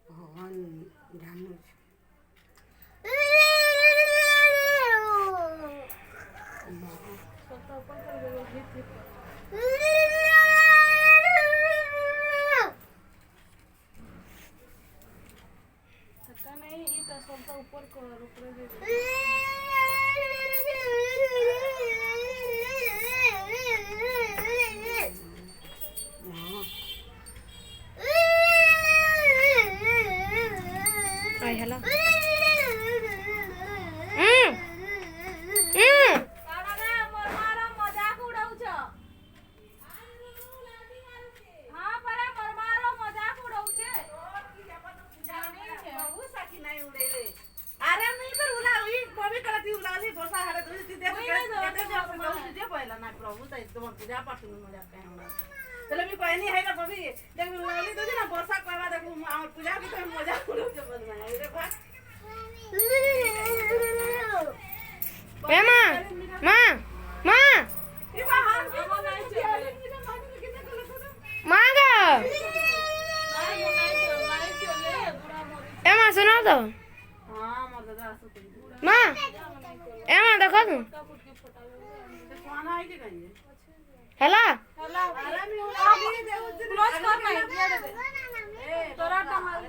भगवान जानू नहीं इटा सबका ऊपर कर ऊपर दे आई हेलो चलो मी कोई नहीं है ना कभी देख उड़ाली तो ना वर्षा करवा दे पूजा की तो मजा उड़ो के बन में रे बा ए मां मां मां ई बा हम के नहीं चले मांगा नहीं चले बुढ़ा मोरी ए मां सुना तो हां मर दादा सो तो मां ए मां देखो तू का फुट के फटा खाना आई के कहीं हेलो हेलो अरे मी उड़ाली दे क्लोज कर नहीं ये दे ए तोरा टमाल